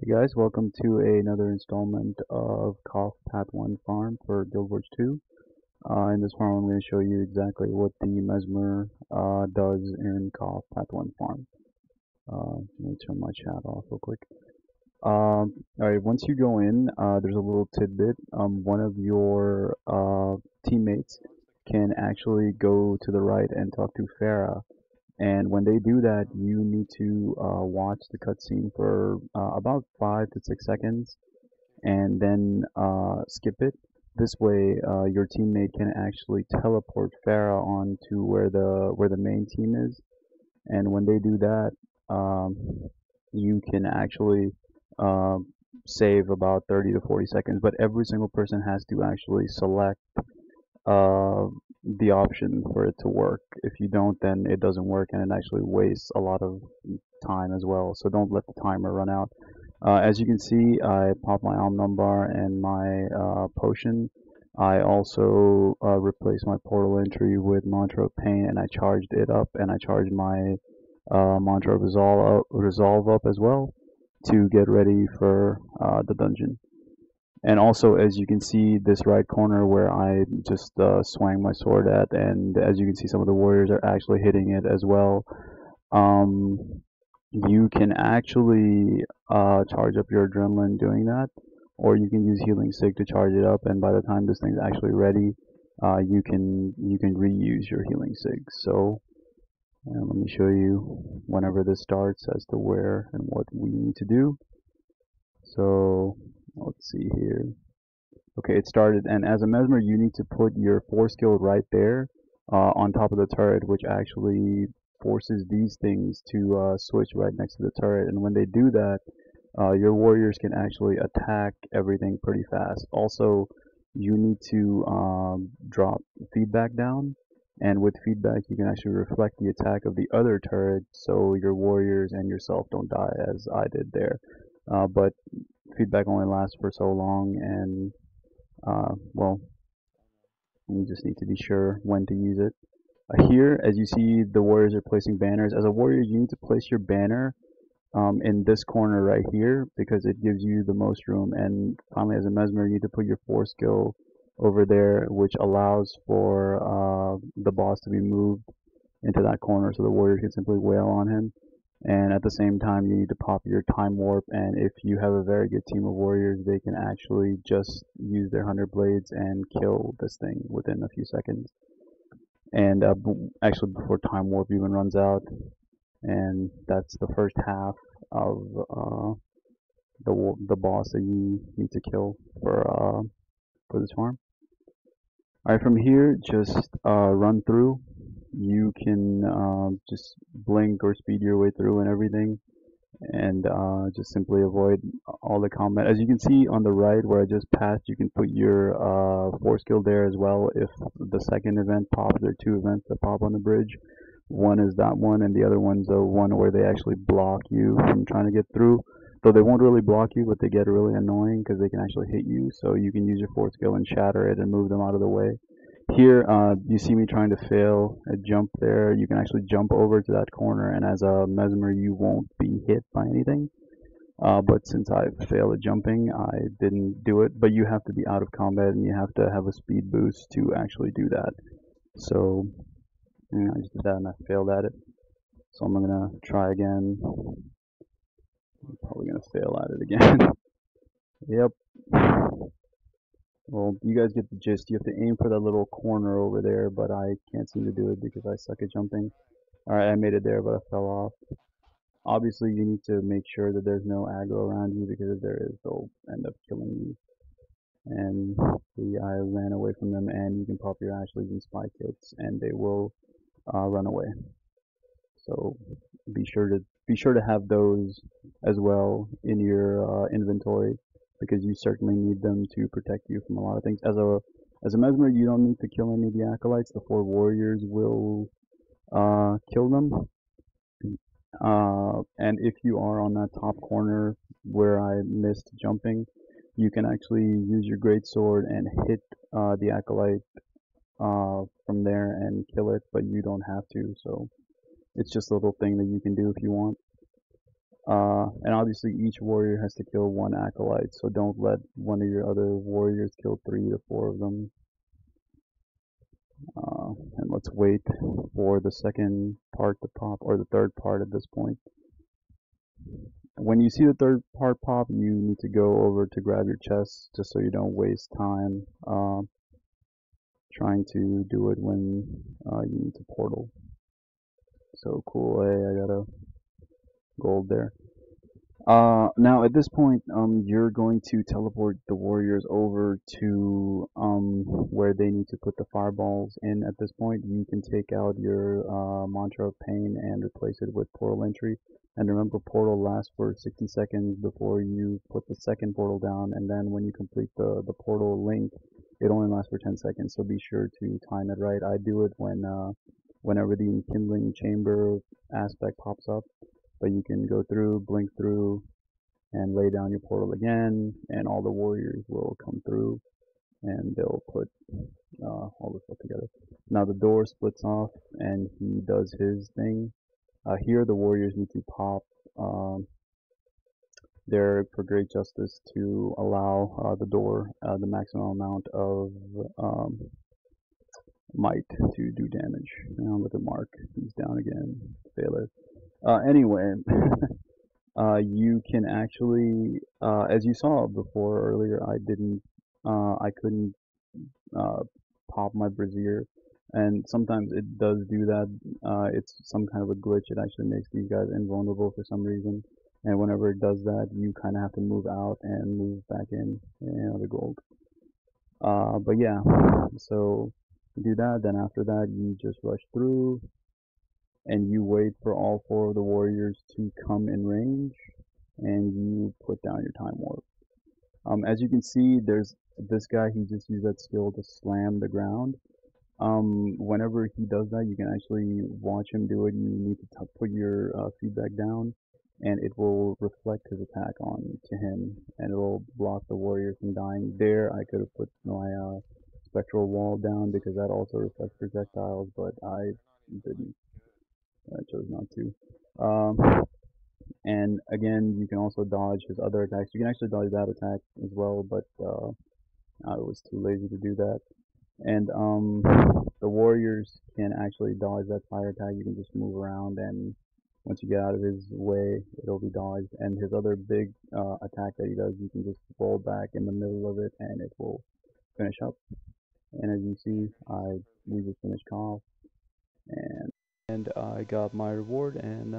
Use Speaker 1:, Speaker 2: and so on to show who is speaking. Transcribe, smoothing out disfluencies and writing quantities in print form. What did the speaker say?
Speaker 1: Hey guys, welcome to another installment of Cof P1 farm for Guild Wars 2. In this farm, I'm going to show you exactly what the Mesmer does in Cof P1 farm. Let me turn my chat off real quick. Alright, once you go in, there's a little tidbit. One of your teammates can actually go to the right and talk to Farah. And when they do that, you need to watch the cutscene for about 5 to 6 seconds, and then skip it. This way, your teammate can actually teleport Farah on to where the main team is, and when they do that, um, you can actually uh, save about 30 to 40 seconds. But every single person has to actually select uh, the option for it to work. If you don't, then it doesn't work, and it actually wastes a lot of time as well. So don't let the timer run out. As you can see, I popped my Omnum bar and my potion. I also replaced my portal entry with Mantra of Pain, and I charged it up, and I charged my Mantra of Resolve up as well to get ready for the dungeon. And also, as you can see, this right corner where I just swang my sword at, and as you can see, some of the warriors are actually hitting it as well. Um, you can actually charge up your adrenaline doing that, or you can use healing sig to charge it up, and by the time this thing's actually ready, you can reuse your healing sig. So let me show you whenever this starts as to where and what we need to do. So let's see here. Okay, it started, and as a Mesmer, you need to put your force skill right there on top of the turret, which actually forces these things to switch right next to the turret. And when they do that, your warriors can actually attack everything pretty fast. Also, you need to drop feedback down, and with feedback, you can actually reflect the attack of the other turret, so your warriors and yourself don't die, as I did there. But feedback only lasts for so long, and well, you just need to be sure when to use it. Here, as you see, the warriors are placing banners. As a warrior, you need to place your banner in this corner right here because it gives you the most room. And finally, as a Mesmer, you need to put your force skill over there, which allows for the boss to be moved into that corner so the warriors can simply wail on him. And at the same time, you need to pop your time warp, and if you have a very good team of warriors, they can actually just use their 100 blades and kill this thing within a few seconds. And actually, before time warp even runs out, and that's the first half of the boss that you need to kill for this farm. Alright, from here, just run through. You can just blink or speed your way through and everything, and just simply avoid all the combat. As you can see on the right where I just passed, you can put your force skill there as well if the second event pops. There are two events that pop on the bridge. One is that one, and the other one's the one where they actually block you from trying to get through. Though they won't really block you, but they get really annoying because they can actually hit you. So you can use your force skill and shatter it and move them out of the way. Here, you see me trying to fail a jump there. You can actually jump over to that corner, and as a Mesmer, you won't be hit by anything. But since I failed at jumping, I didn't do it. But you have to be out of combat, and you have to have a speed boost to actually do that. So, yeah, I just did that, and I failed at it. So I'm gonna try again. I'm probably gonna fail at it again. Yep. Well, you guys get the gist. You have to aim for that little corner over there, but I can't seem to do it because I suck at jumping. Alright, I made it there, but I fell off. Obviously, you need to make sure that there's no aggro around you because if there is, they'll end up killing you. And see, I ran away from them, and you can pop your Ashleys and spy kits, and they will run away. So be sure to have those as well in your inventory because you certainly need them to protect you from a lot of things. As a Mesmer, you don't need to kill any of the acolytes. The four warriors will kill them. And if you are on that top corner where I missed jumping, you can actually use your greatsword and hit the acolyte from there and kill it, but you don't have to. So it's just a little thing that you can do if you want. And obviously each warrior has to kill one acolyte, so don't let one of your other warriors kill 3 to 4 of them. And let's wait for the second part to pop, or the third part at this point. When you see the third part pop, you need to go over to grab your chest, just so you don't waste time trying to do it when you need to portal. So cool, hey, I got a gold there. Now at this point, you're going to teleport the warriors over to where they need to put the fireballs in. At this point, you can take out your mantra of pain and replace it with portal entry. And remember, portal lasts for 60 seconds before you put the second portal down, and then when you complete the portal link, it only lasts for 10 seconds. So be sure to time it right. I do it whenever the enkindling chamber aspect pops up. But you can go through, blink through, and lay down your portal again, and all the warriors will come through, and they'll put all the stuff together. Now the door splits off, and he does his thing. Here the warriors need to pop there for great justice to allow the door the maximum amount of might to do damage. Now look at Mark, he's down again, failure. Anyway, you can actually, as you saw before earlier, I couldn't uh, pop my brazier, and sometimes it does do that. It's some kind of a glitch. It actually makes these guys invulnerable for some reason, and whenever it does that, you kind of have to move out and move back in, the gold. But yeah, so you do that. Then after that, you just rush through, and you wait for all 4 of the warriors to come in range, and you put down your time warp. As you can see, there's this guy, he just used that skill to slam the ground. Whenever he does that, you can actually watch him do it. You need to put your feedback down, and it will reflect his attack on to him, and it will block the warrior from dying. There, I could have put my spectral wall down because that also reflects projectiles, but I didn't. I chose not to. And again, you can also dodge his other attacks. You can actually dodge that attack as well, but I was too lazy to do that. And the warriors can actually dodge that fire attack. You can just move around, and once you get out of his way, it'll be dodged. And his other big attack that he does, you can just roll back in the middle of it, and it will finish up. And as you see, we just finished Cof, and I got my reward, and